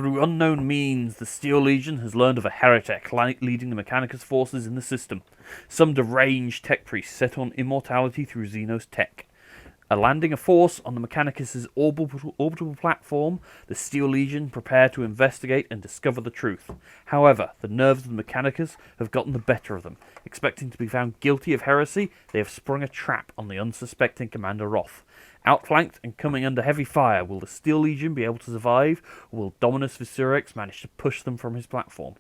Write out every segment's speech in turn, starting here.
Through unknown means, the Steel Legion has learned of a heretek leading the Mechanicus forces in the system. Some deranged tech priest set on immortality through xenos tech. Landing a force on the Mechanicus' orbital platform, the Steel Legion prepare to investigate and discover the truth. However, the nerves of the Mechanicus have gotten the better of them. Expecting to be found guilty of heresy, they have sprung a trap on the unsuspecting Commander Roth. Outflanked and coming under heavy fire, will the Steel Legion be able to survive, or will Dominus Viserys manage to push them from his platform?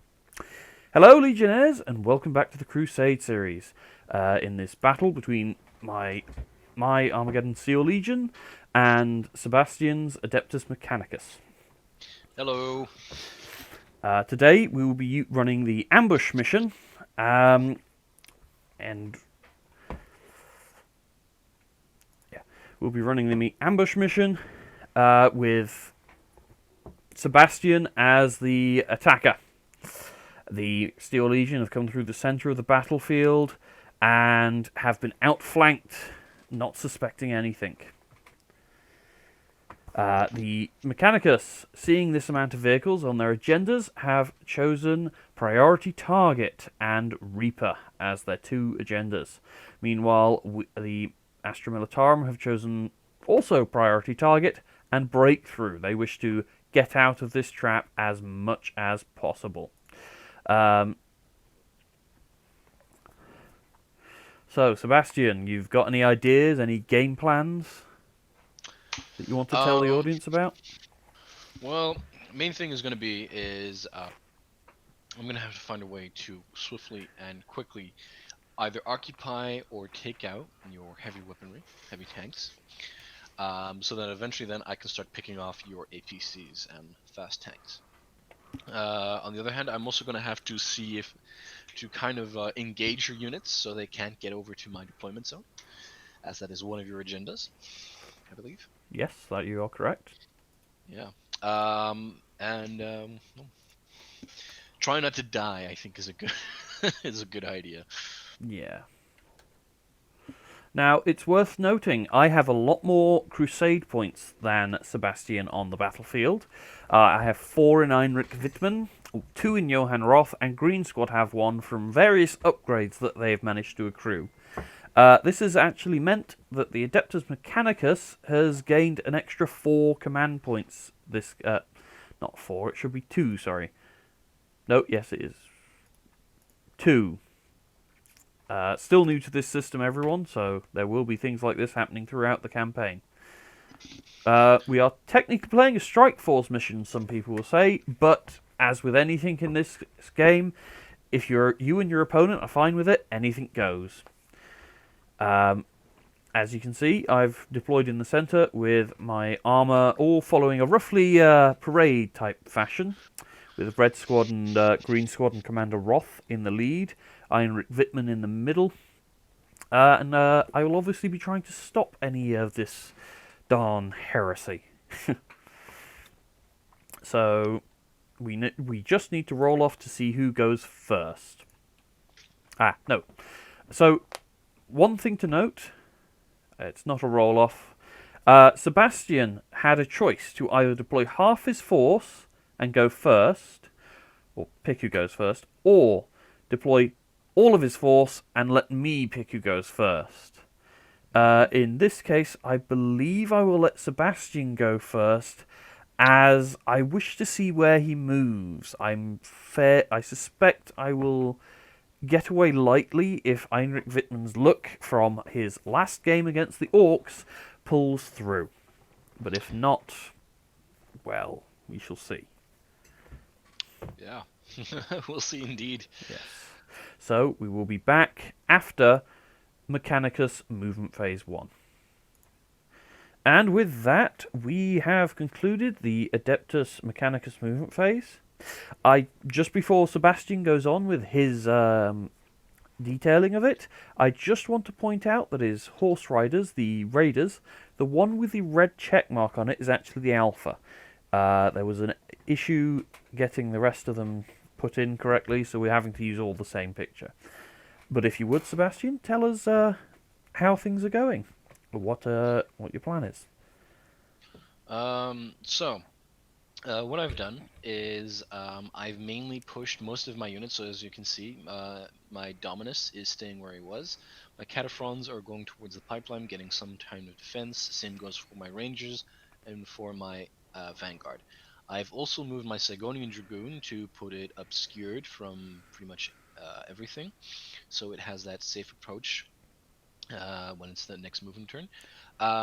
Hello, Legionnaires, and welcome back to the Crusade series. In this battle between my Armageddon Steel Legion and Sebastian's Adeptus Mechanicus. Hello. Today we will be running the ambush mission, and we'll be running the ambush mission with Sebastian as the attacker. The Steel Legion have come through the center of the battlefield and have been outflanked, not suspecting anything. The Mechanicus, seeing this amount of vehicles on their agendas, have chosen Priority Target and Reaper as their two agendas. Meanwhile, the Astra Militarum have chosen also Priority Target and Breakthrough. They wish to get out of this trap as much as possible. So, Sebastian, you've got any ideas, any game plans that you want to tell the audience about? Well, main thing is going to be is I'm going to have to find a way to swiftly and quickly either occupy or take out your heavy weaponry, heavy tanks, so that eventually then I can start picking off your APCs and fast tanks. On the other hand, I'm also going to have to see if to kind of engage your units so they can't get over to my deployment zone, as that is one of your agendas, I believe. Yes, that you are correct. Yeah. Try not to die, I think, is a good is a good idea. Yeah. Now, it's worth noting, I have a lot more Crusade points than Sebastian on the battlefield. I have 4 in Heinrich Wittmann, 2 in Johann Roth, and Green Squad have 1 from various upgrades that they have managed to accrue. This has actually meant that the Adeptus Mechanicus has gained an extra 4 command points. Not 4, it should be 2, sorry. No, yes it is. 2. Still new to this system, everyone, so there will be things like this happening throughout the campaign. We are technically playing a Strike Force mission, some people will say, but as with anything in this game, if you and your opponent are fine with it, anything goes. As you can see, I've deployed in the center with my armor all following a roughly parade-type fashion, with Red Squad and Green Squad and Commander Roth in the lead, Heinrich Wittmann in the middle, and I will obviously be trying to stop any of this darn heresy. So, we just need to roll off to see who goes first. No. So, one thing to note, it's not a roll-off. Sebastian had a choice to either deploy half his force and go first, or pick who goes first, or deploy all of his force and let me pick who goes first. In this case, I believe I will let Sebastian go first, as I wish to see where he moves. I suspect I will get away lightly if Heinrich Wittmann's luck from his last game against the Orcs pulls through. But if not, well, we shall see. Yeah, we'll see indeed. Yes. So, we will be back after Mechanicus Movement Phase 1. And with that, we have concluded the Adeptus Mechanicus Movement Phase. Just before Sebastian goes on with his detailing of it, I just want to point out that his horse riders, the raiders, the one with the red check mark on it is actually the alpha. There was an issue getting the rest of them put in correctly, so we're having to use all the same picture. But if you would, Sebastian, tell us how things are going, or what your plan is. So What I've done is I've mainly pushed most of my units. So as you can see, my Dominus is staying where he was. My Cataphrons are going towards the pipeline, getting some time of defense. Same goes for my Rangers and for my Vanguard. I've also moved my Sigonian Dragoon to put it obscured from pretty much everything, so it has that safe approach when it's the next moving turn.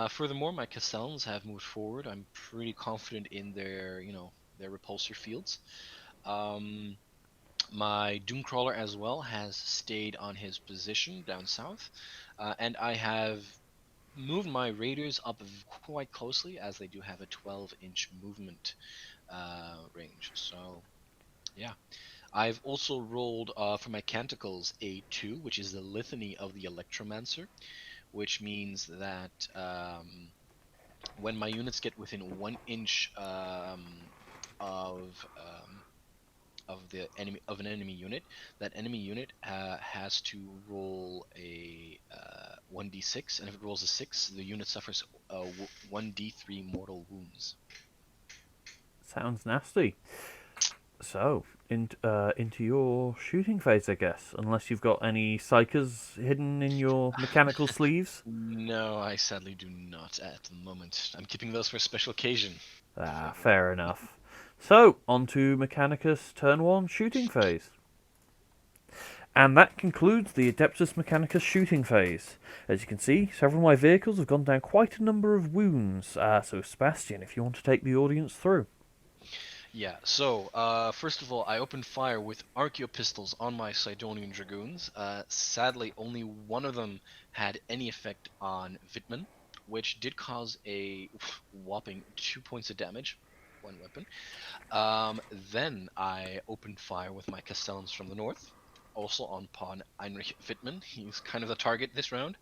Furthermore, my Castellans have moved forward. I'm pretty confident in their, their repulsor fields. Um, my Doomcrawler as well has stayed on his position down south, and I have moved my Raiders up quite closely as they do have a 12-inch movement range. So yeah, I've also rolled for my Canticles a 2, which is the Litany of the Electromancer, which means that when my units get within 1 inch of the enemy of an enemy unit, that enemy unit has to roll a 1d6, and if it rolls a 6, the unit suffers 1d3 mortal wounds. Sounds nasty. So, into your shooting phase, I guess. Unless you've got any psychers hidden in your mechanical sleeves. No, I sadly do not at the moment. I'm keeping those for a special occasion. Ah, fair enough. So, on to Mechanicus turn 1 shooting phase. And that concludes the Adeptus Mechanicus shooting phase. As you can see, several of my vehicles have gone down quite a number of wounds. So, Sebastian, if you want to take the audience through. Yeah, so first of all, I opened fire with Archaeopistols on my Sidonian Dragoons. Sadly, only one of them had any effect on Vitman, which did cause a whopping 2 points of damage, one weapon. Then I opened fire with my Castellans from the north, also on Pawn Heinrich Wittmann. He's kind of the target this round.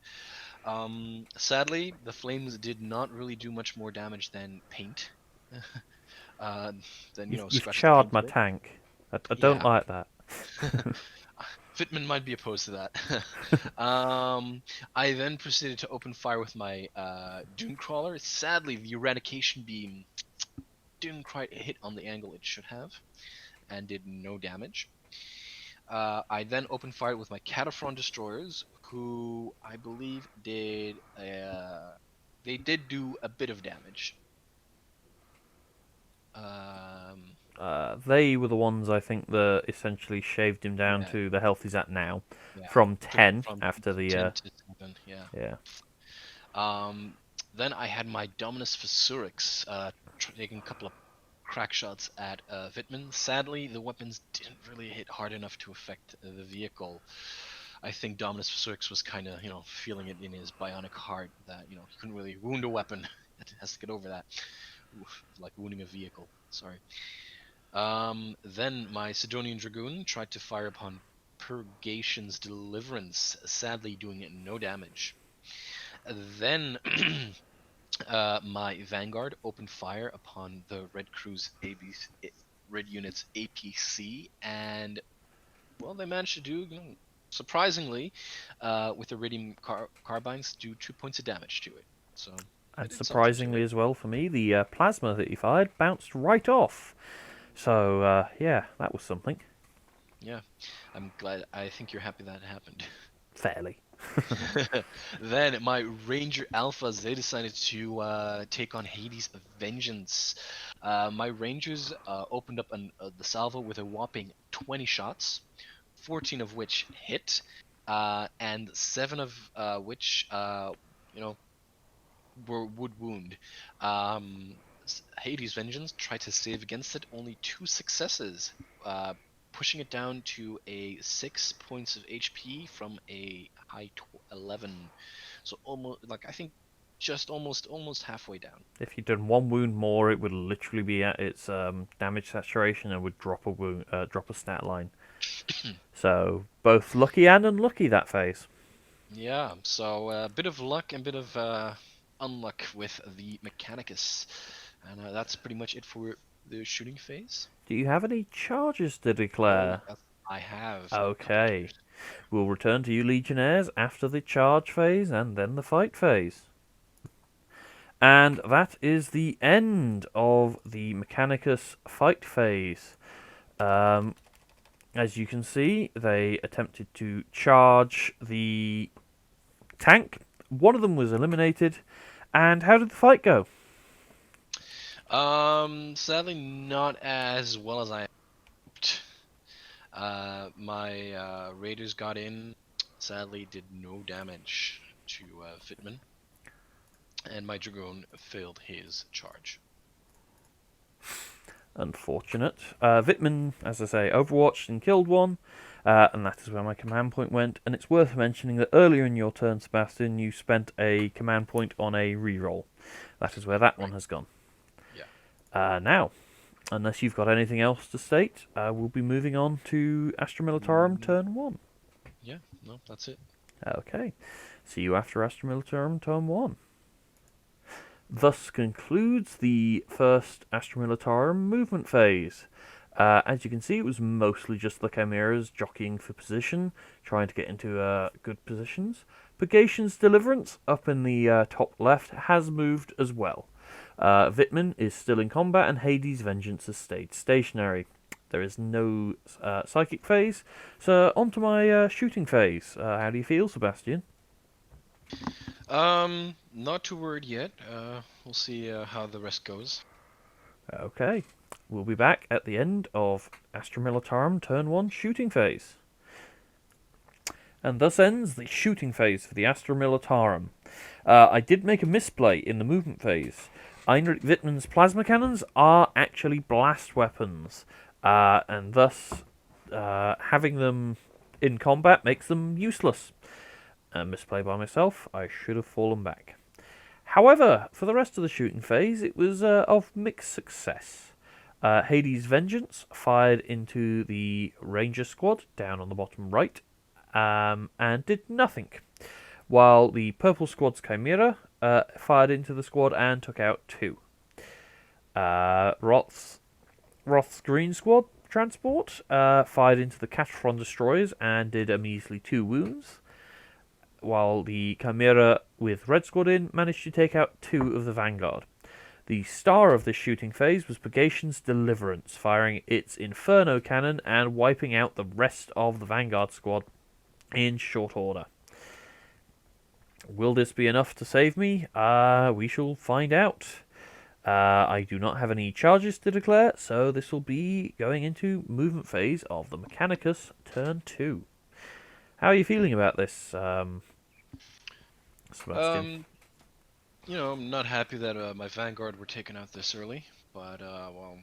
Sadly, the flames did not really do much more damage than paint. uh, than You've scratch the charred paint a my bit. tank. I don't Yeah, like that. Fitman might be opposed to that. I then proceeded to open fire with my Doomcrawler. Sadly, the eradication beam didn't quite hit on the angle it should have, and did no damage. I then opened fire with my Cataphron destroyers, who I believe did they did do a bit of damage. Um, They were the ones I think that essentially shaved him down yeah, to the health he's at now, yeah, from took him 10 from after the 10 to 7. Yeah. yeah. Um, then I had my Dominus Fissurix taking a couple of crack shots at Vitman. Sadly, the weapons didn't really hit hard enough to affect the vehicle. I think Dominus Fissurix was kind of, feeling it in his bionic heart that, he couldn't really wound a weapon. It has to get over that. Oof, like wounding a vehicle. Sorry. Then my Sidonian Dragoon tried to fire upon Purgation's Deliverance, sadly doing it no damage. Then my Vanguard opened fire upon the Red Crew's Red Unit's APC, and well, they managed to do, surprisingly, with the Iridium carbines, do 2 points of damage to it. So they And did something to surprisingly it. as well for me, the plasma that he fired bounced right off. So yeah, that was something. Yeah, I'm glad. I think you're happy that happened. Fairly. Then my Ranger Alphas, they decided to take on Hades' Vengeance. My Rangers opened up the salvo with a whopping 20 shots, 14 of which hit, and 7 of which, you know, would wound. Um, Hades' Vengeance tried to save against it, only 2 successes, pushing it down to a 6 points of HP from a high 11. So almost, like, I think just almost halfway down. If you'd done one wound more, it would literally be at its damage saturation and would drop drop a stat line. So both lucky and unlucky that phase. Yeah, so a bit of luck and a bit of unluck with the Mechanicus. And that's pretty much it for the shooting phase. Do you have any charges to Oh, declare? yes, I have a couple Okay. characters. We'll return to you Legionnaires after the charge phase and then the fight phase. And that is the end of the Mechanicus fight phase. As you can see, they attempted to charge the tank. One of them was eliminated. And how did the fight go? Sadly, not as well as I hoped. My raiders got in. Sadly, did no damage to Fitman, and my dragoon failed his charge. Unfortunate. Vitman, as I say, overwatched and killed one, and that is where my command point went. And it's worth mentioning that earlier in your turn, Sebastian, you spent a command point on a reroll. That is where that one has gone. Yeah. Now, unless you've got anything else to state, we'll be moving on to Astra Militarum turn 1. Yeah, no, that's it. Okay. See you after Astra Militarum turn 1. Thus concludes the first Astra Militarum movement phase. As you can see, it was mostly just the Chimeras jockeying for position, trying to get into good positions. Purgation's Deliverance, up in the top left, has moved as well. Vitman is still in combat, and Hades' Vengeance has stayed stationary. There is no psychic phase, so on to my shooting phase. How do you feel, Sebastian? Not too worried yet. We'll see how the rest goes. Okay, we'll be back at the end of Astra Militarum turn 1 shooting phase. And thus ends the shooting phase for the Astra Militarum. I did make a misplay in the movement phase. Heinrich Wittmann's plasma cannons are actually blast weapons, and thus having them in combat makes them useless. A misplay by myself, I should have fallen back. However, for the rest of the shooting phase, it was of mixed success. Hades' Vengeance fired into the Ranger squad down on the bottom right, and did nothing, while the Purple squad's Chimera fired into the squad and took out 2. Roth's Green squad transport fired into the Catastron destroyers and did a measly 2 wounds, while the Chimera with Red Squad in managed to take out 2 of the Vanguard. The star of this shooting phase was Purgation's Deliverance, firing its Inferno cannon and wiping out the rest of the Vanguard squad in short order. Will this be enough to save me? We shall find out. I do not have any charges to declare, so this will be going into movement phase of the Mechanicus turn 2. How are you feeling about this, Sebastian? I'm not happy that my Vanguard were taken out this early, but well,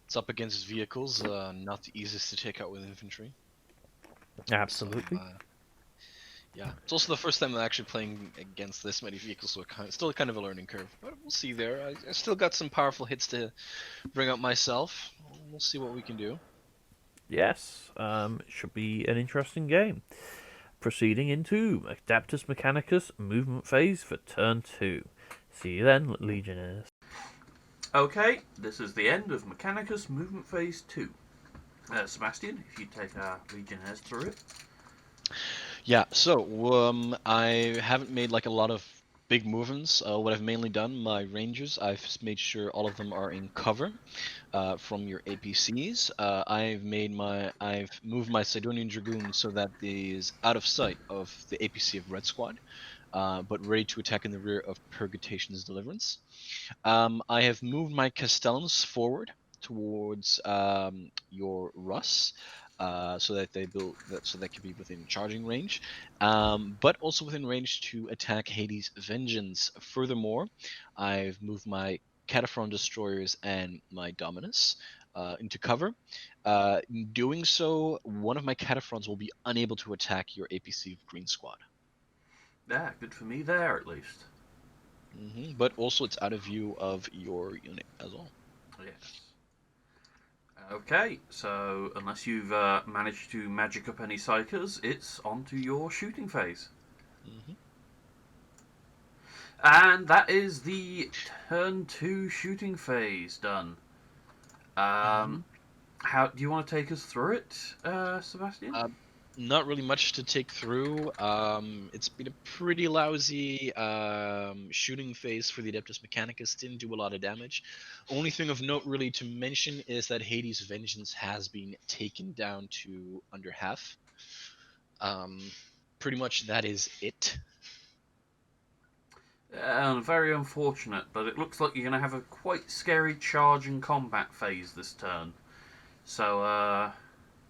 it's up against vehicles, not the easiest to take out with infantry. Absolutely. So, yeah, it's also the first time I'm actually playing against this many vehicles, so it's still kind of a learning curve. But we'll see there. I still got some powerful hits to bring up myself. We'll see what we can do. Yes, it should be an interesting game. Proceeding into Adeptus Mechanicus movement phase for turn 2. See you then, Legionnaires. Okay, this is the end of Mechanicus movement phase 2. Sebastian, if you take our Legionnaires through it. Yeah, so I haven't made like a lot of big movements. What I've mainly done, my Rangers, I've made sure all of them are in cover from your APCs. I've moved my Sidonian Dragoon so that he is out of sight of the APC of Red Squad, but ready to attack in the rear of Purgation's Deliverance. I have moved my Castellans forward towards your Russ. So that they can be within charging range, but also within range to attack Hades' Vengeance. Furthermore, I've moved my Cataphrone destroyers and my Dominus into cover. In doing so, one of my Cataphrons will be unable to attack your APC of Green Squad. Yeah, good for me there at least. But also, it's out of view of your unit as well. Yes. Okay, so unless you've managed to magic up any psychers, it's on to your shooting phase. And that is the turn 2 shooting phase done. How do you want to take us through it, Sebastian? Not really much to take through. It's been a pretty lousy shooting phase for the Adeptus Mechanicus. Didn't do a lot of damage. Only thing of note, really, to mention is that Hades' Vengeance has been taken down to under half. Um, Pretty much that is it. Very unfortunate, but it looks like you're going to have a quite scary charge and combat phase this turn. So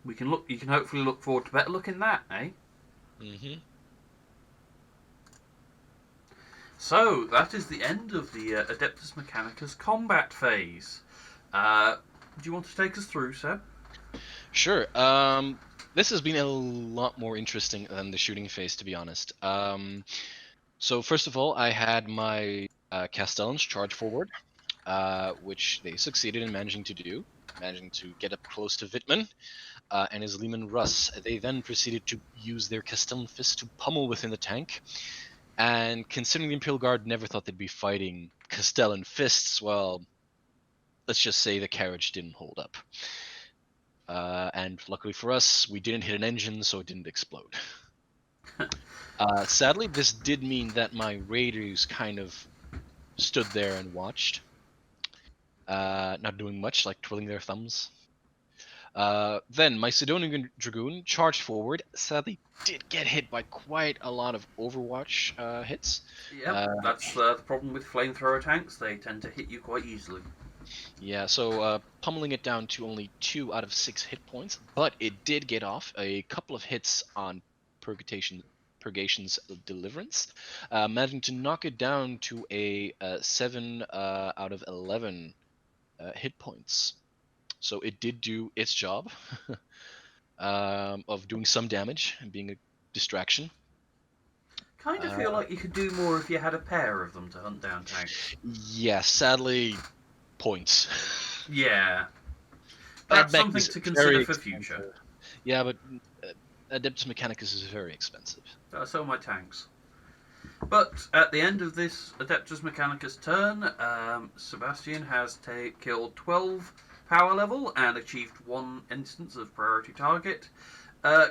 we can look. You can hopefully look forward to better luck in that, eh? Hmm. So that is the end of the Adeptus Mechanicus combat phase. Do you want to take us through, Seb? Sure. This has been a lot more interesting than the shooting phase, to be honest. So first of all, I had my Castellans charge forward, which they succeeded in managing to do, managing to get up close to Wittmann and his Leman Russ. They then proceeded to use their Castellan fists to pummel within the tank. And considering the Imperial Guard never thought they'd be fighting Castellan fists, well, let's just say the carriage didn't hold up. And luckily for us, we didn't hit an engine, so it didn't explode. Sadly, this did mean that my raiders kind of stood there and watched, not doing much, like twiddling their thumbs. Then my Sidonian Dragoon charged forward. Sadly, did get hit by quite a lot of Overwatch hits. Yep, that's the problem with flamethrower tanks. They tend to hit you quite easily. Yeah, so pummeling it down to only 2 out of 6 hit points, but it did get off a couple of hits on Purgation's Deliverance, managing to knock it down to a 7 out of 11 hit points. So it did do its job of doing some damage and being a distraction. Kind of feel like you could do more if you had a pair of them to hunt down tanks. Yeah, sadly, points. Yeah. That's AdMech something is to very consider for expensive. future. Yeah, but Adeptus Mechanicus is very expensive. So are my tanks. But at the end of this Adeptus Mechanicus turn, Sebastian has killed 12 power level and achieved 1 instance of priority target,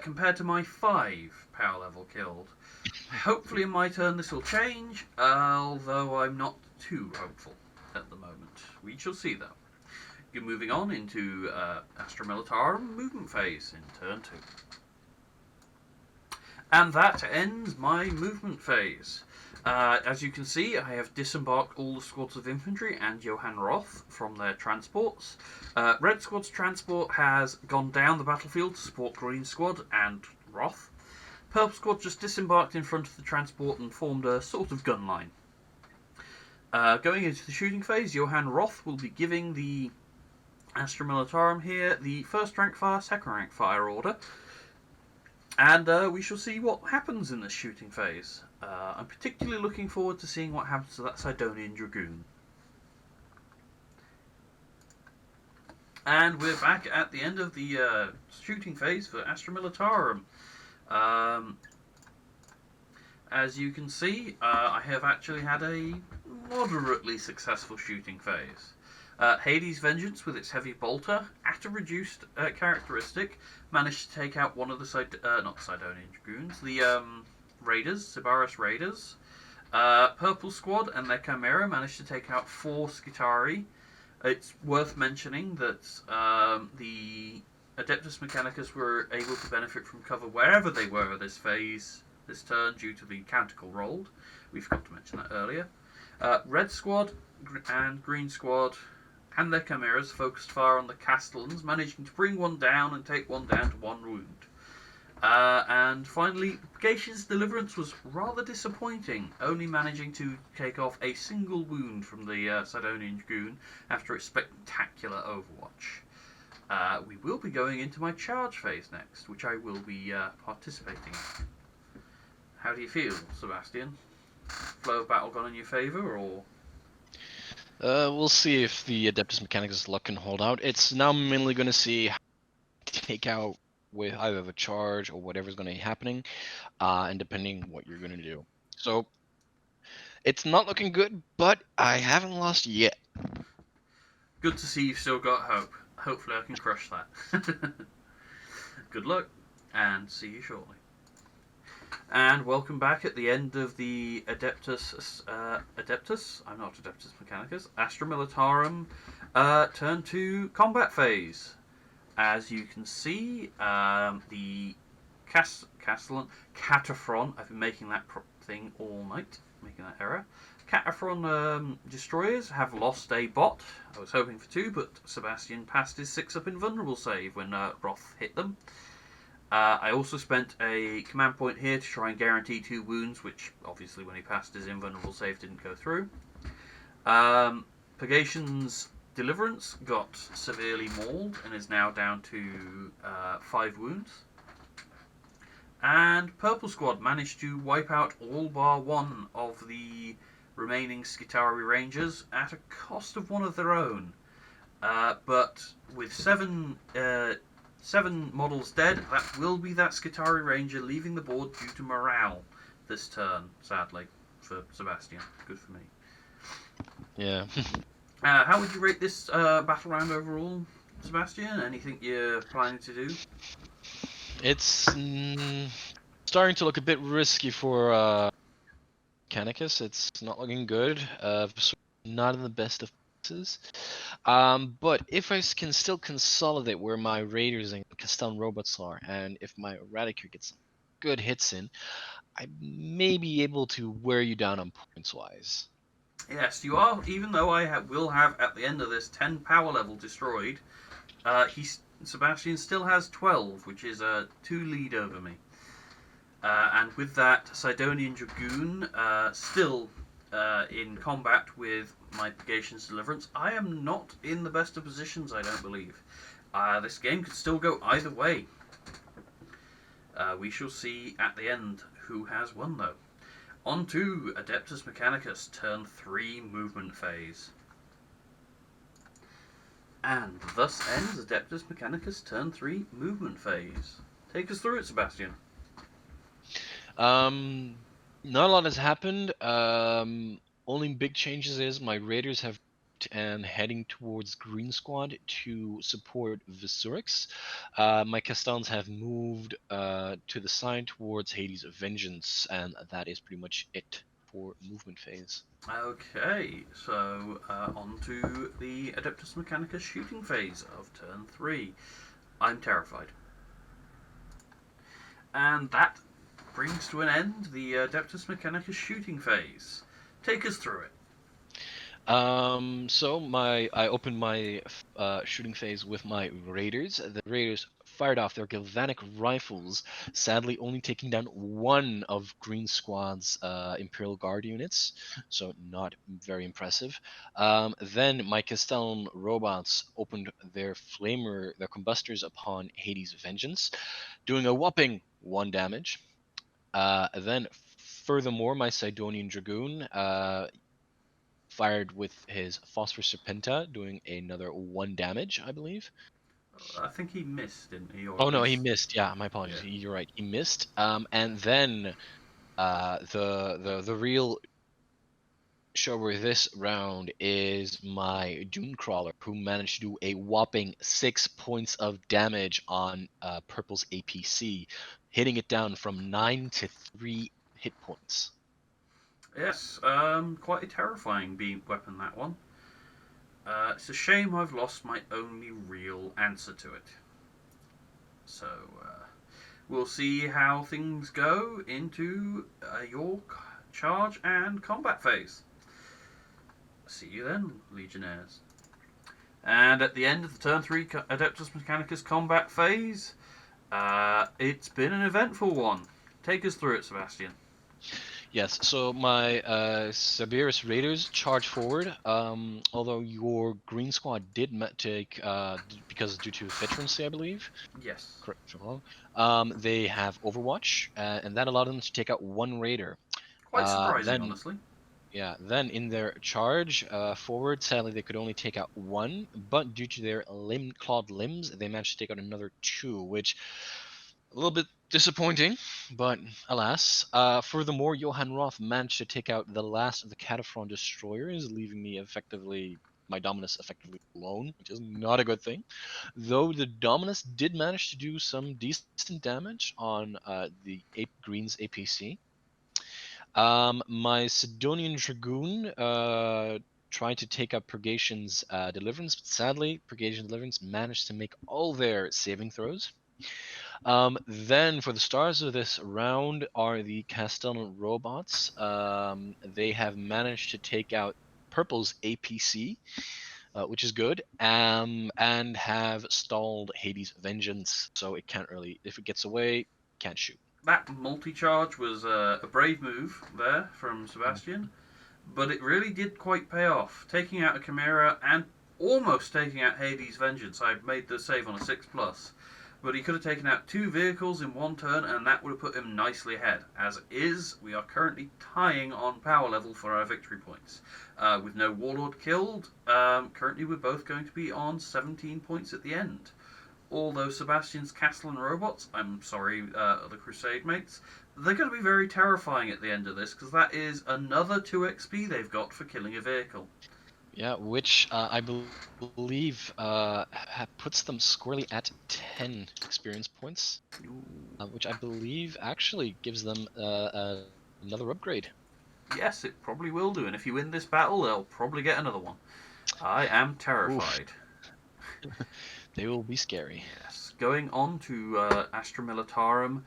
compared to my 5 power level killed. Hopefully in my turn this will change, although I'm not too hopeful at the moment. We shall see though. You're moving on into Astra Militarum movement phase in turn 2. And that ends my movement phase. As you can see, I have disembarked all the squads of infantry and Johann Roth from their transports. Red Squad's transport has gone down the battlefield to support Green Squad and Roth. Purple Squad just disembarked in front of the transport and formed a sort of gun line. Going into the shooting phase, Johann Roth will be giving the Astra Militarum here the first rank fire, second rank fire order. And we shall see what happens in this shooting phase. I'm particularly looking forward to seeing what happens to that Sidonian Dragoon. And we're back at the end of the shooting phase for Astra Militarum. As you can see, I have actually had a moderately successful shooting phase. Hades' Vengeance, with its heavy bolter, at a reduced characteristic, managed to take out one of the not the Sidonian Dragoons, the Raiders, Sibaris Raiders. Purple Squad and their Chimera managed to take out 4 Skitari. It's worth mentioning that the Adeptus Mechanicus were able to benefit from cover wherever they were this phase, this turn, due to the canticle rolled. We forgot to mention that earlier. Red Squad and Green Squad and their Chimeras focused fire on the Castellans, managing to bring one down and take one down to 1 wound. And finally, Purgation's Deliverance was rather disappointing, only managing to take off a single wound from the Sidonian Dragoon after its spectacular overwatch. We will be going into my charge phase next, which I will be participating in. How do you feel, Sebastian? Flow of battle gone in your favour, or...? We'll see if the Adeptus Mechanicus luck can hold out. It's now mainly going to see how to take out with either the charge or whatever's going to be happening, and depending what you're going to do. So, it's not looking good, but I haven't lost yet. Good to see you've still got hope. Hopefully I can crush that. Good luck. and see you shortly. And welcome back at the end of the Adeptus, I'm not Adeptus Mechanicus, Astra Militarum, turn to combat phase. As you can see, the Cataphren, I've been making that thing all night, making that error. Cataphren destroyers have lost a bot. I was hoping for 2, but Sebastian passed his 6-up invulnerable save when Roth hit them. I also spent a command point here to try and guarantee 2 wounds, which obviously when he passed his invulnerable save didn't go through. Purgation's Deliverance got severely mauled and is now down to 5 wounds. And Purple Squad managed to wipe out all bar 1 of the remaining Skitarii Rangers at a cost of 1 of their own. But with 7 models dead, that will be that Skitarii Ranger leaving the board due to morale this turn, sadly, for Sebastian. Good for me. Yeah. How would you rate this battle round overall, Sebastian? Anything you're planning to do? It's starting to look a bit risky for Mechanicus. It's not looking good. Not in the best of places. But if I can still consolidate where my Raiders and Custom robots are, and if my Eradicator gets some good hits in, I may be able to wear you down on points wise. Yes, you are. Even though I will have at the end of this 10 power level destroyed, Sebastian still has 12, which is a 2 lead over me. And with that, Sidonian Dragoon still in combat with my Purgation's Deliverance. I am not in the best of positions, I don't believe. This game could still go either way. We shall see at the end who has won, though. On to Adeptus Mechanicus, turn 3 movement phase. And thus ends Adeptus Mechanicus, turn 3 movement phase. Take us through it, Sebastian. Not a lot has happened. Only big changes is my Raiders have and heading towards Green Squad to support Visurix. My Castellans have moved to the side towards Hades' Vengeance, and that is pretty much it for movement phase. Okay, so on to the Adeptus Mechanicus shooting phase of turn 3. I'm terrified. And that brings to an end the Adeptus Mechanicus shooting phase. Take us through it. So I opened my shooting phase with my Raiders. The Raiders fired off their galvanic rifles, sadly only taking down 1 of Green Squad's Imperial Guard units, so not very impressive. Then my Castellan robots opened their combustors upon Hades' Vengeance, doing a whopping 1 damage. Then furthermore, my Sidonian Dragoon fired with his Phosphorus Serpenta, doing another 1 damage, I believe. I think he missed, didn't he? Oh no, he missed. Yeah, my apologies. Yeah. You're right. He missed. And then the real shower this round is my Dune Crawler, who managed to do a whopping 6 points of damage on Purple's APC, hitting it down from 9 to 3 hit points. Yes, quite a terrifying weapon, that one. It's a shame I've lost my only real answer to it. So, we'll see how things go into your charge and combat phase. See you then, Legionnaires. And at the end of the turn 3 Adeptus Mechanicus combat phase, it's been an eventful one. Take us through it, Sebastian. Yes, so my Cerberus Raiders charge forward. Although your Green Squad did take, because due to veterancy, I believe. Yes. Correct me if I'm wrong. They have Overwatch, and that allowed them to take out 1 Raider. Quite surprising, honestly. Yeah, then in their charge forward, sadly they could only take out 1, but due to their clawed limbs, they managed to take out another 2, which a little bit disappointing, but alas. Furthermore, Johann Roth managed to take out the last of the Cataphren destroyers, leaving me effectively my Dominus effectively alone, which is not a good thing. Though the Dominus did manage to do some decent damage on the Green's APC. My Sidonian Dragoon tried to take up Purgation's Deliverance, but sadly, Purgation's Deliverance managed to make all their saving throws. Then for the stars of this round are the Castellan robots. They have managed to take out Purple's APC, which is good, and have stalled Hades' Vengeance, so it can't really, if it gets away, can't shoot. That multi-charge was a brave move there from Sebastian, but it really did quite pay off. Taking out a Chimera and almost taking out Hades' Vengeance. I made the save on a 6+. But he could have taken out 2 vehicles in one turn, and that would have put him nicely ahead. As it is, we are currently tying on power level for our victory points. With no Warlord killed, currently we're both going to be on 17 points at the end. Although Sebastian's Castellan robots, I'm sorry, the Crusade mates, they're going to be very terrifying at the end of this, because that is another 2 XP they've got for killing a vehicle. Yeah, which I believe puts them squarely at 10 experience points, which I believe actually gives them another upgrade. Yes, it probably will do, and if you win this battle, they'll probably get another one. I am terrified. They will be scary. Yes. Going on to Astra Militarum,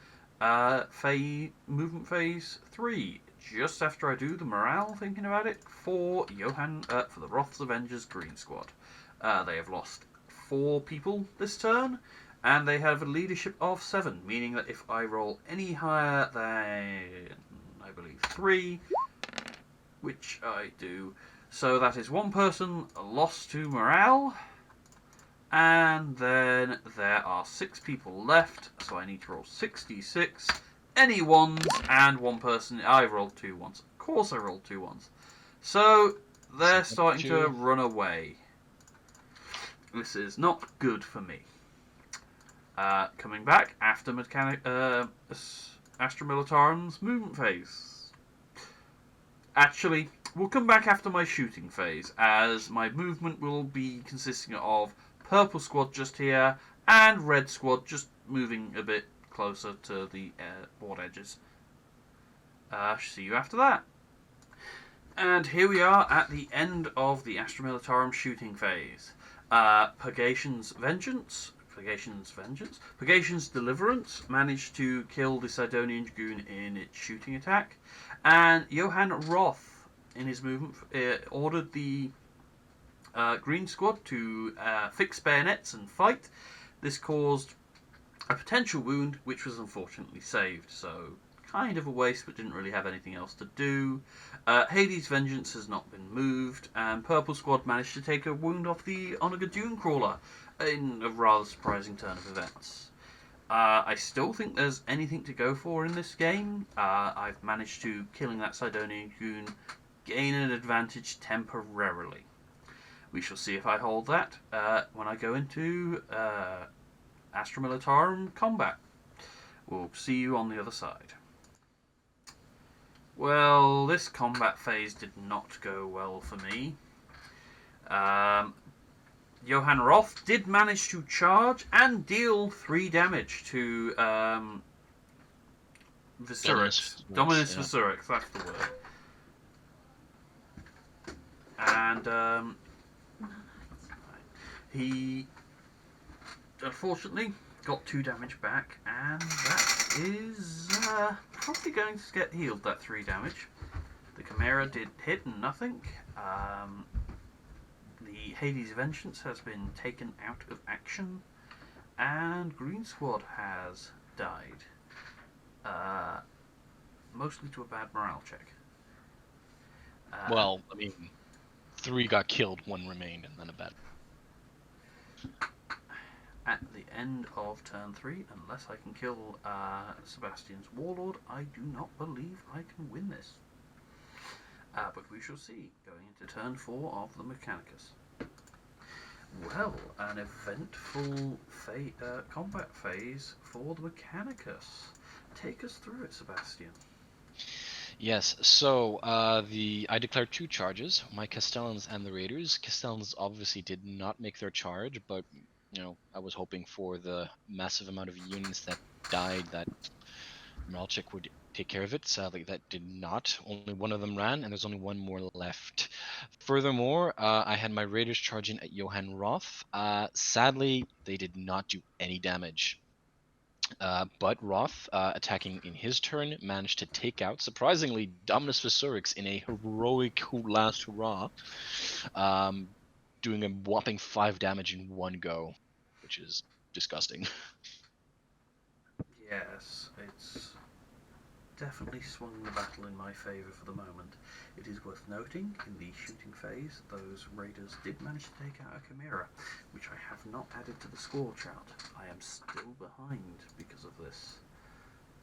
movement phase 3. Just after I do the morale, thinking about it, for for the Wrath's Avengers Green Squad. They have lost 4 people this turn, and they have a leadership of 7, meaning that if I roll any higher than, I believe, 3, which I do, so that is 1 person lost to morale. And then there are 6 people left, so I need to roll 66. Any ones, and 1 person. I rolled 2 ones. Of course I rolled 2 ones. So they're starting to run away. This is not good for me. Coming back after Astra Militarum's movement phase. Actually, we'll come back after my shooting phase, as my movement will be consisting of Purple squad just here, and Red squad just moving a bit closer to the board edges. See you after that. And here we are at the end of the Astra Militarum shooting phase. Purgation's Deliverance managed to kill the Sidonian Dragoon in its shooting attack, and Johann Roth, in his movement, ordered the Green Squad to fix bayonets and fight. This caused a potential wound, which was unfortunately saved, so kind of a waste, but didn't really have anything else to do. Hades' Vengeance has not been moved, and Purple Squad managed to take a wound off the Onaga Dune Crawler in a rather surprising turn of events. I still think there's anything to go for in this game. I've managed to, killing that Sidonian Goon, gain an advantage temporarily. We shall see if I hold that when I go into Astra Militarum combat. We'll see you on the other side. Well, this combat phase did not go well for me. Johann Roth did manage to charge and deal 3 damage to Visurix. Dominus Visurix, that's the word. And he unfortunately got 2 damage back, and that is probably going to get healed, that 3 damage. The Chimera did hit and nothing. The Hades' Vengeance has been taken out of action, and Green Squad has died. Mostly to a bad morale check. Well, I mean, 3 got killed, 1 remained, and then a bad. At the end of turn 3, unless I can kill Sebastian's Warlord, I do not believe I can win this. But we shall see, going into turn 4 of the Mechanicus. Well, an eventful combat phase for the Mechanicus. Take us through it, Sebastian. Yes, so I declared two charges, my Castellans and the Raiders. Castellans obviously did not make their charge, but I was hoping for the massive amount of units that died that Malchik would take care of it. Sadly, that did not. Only one of them ran, and there's only one more left. Furthermore, I had my Raiders charge in at Johann Roth. Sadly, they did not do any damage. But Roth, attacking in his turn, managed to take out, surprisingly, Dominus Visurix in a heroic last hurrah, um, doing a whopping 5 damage in one go, which is disgusting. Yes, it's definitely swung the battle in my favour for the moment. It is worth noting, in the shooting phase, those raiders did manage to take out a Chimera, which I have not added to the score chart. I am still behind because of this.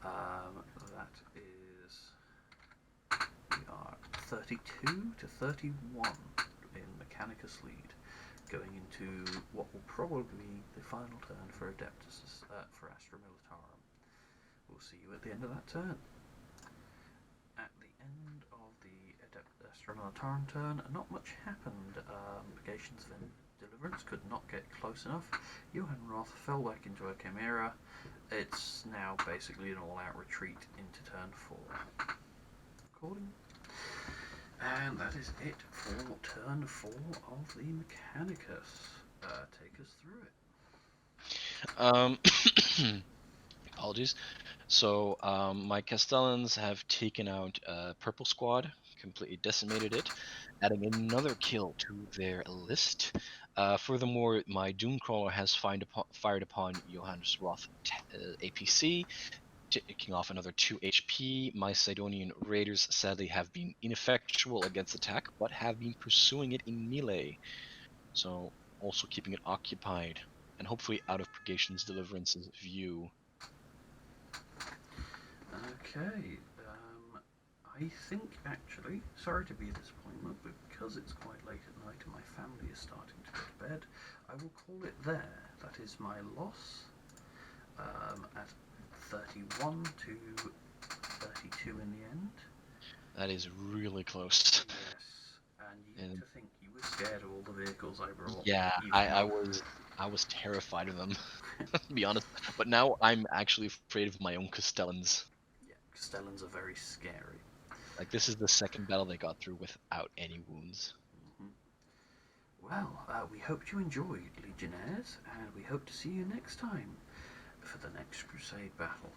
That is... we are 32 to 31 in Mechanicus lead, going into what will probably be the final turn for Adeptus, for Astra Militarum. We'll see you at the end of that turn. At the end of the Astra Militarum turn, not much happened. Legations of Deliverance could not get close enough. Johann Roth fell back into a Chimera. It's now basically an all-out retreat into turn 4. Recording. And that is it for turn 4 of the Mechanicus. Take us through it. Apologies. So my Castellans have taken out Purple Squad, completely decimated it, adding another kill to their list. Furthermore, my Doomcrawler has fired upon Johannes Roth APC, taking off another 2 HP. My Sidonian Raiders sadly have been ineffectual against attack, but have been pursuing it in melee. So also keeping it occupied, and hopefully out of Purgation's Deliverance's view. Okay, I think actually, sorry to be a disappointment, but because it's quite late at night and my family is starting to go to bed, I will call it there. That is my loss at 31 to 32 in the end. That is really close. Yes, and to think you were scared of all the vehicles I brought. Yeah, I was terrified of them, to be honest. But now I'm actually afraid of my own Castellans. Yeah, Castellans are very scary. Like, this is the second battle they got through without any wounds. Mm-hmm. Well, we hope you enjoyed, Legionnaires, and we hope to see you next time for the next Crusade battle.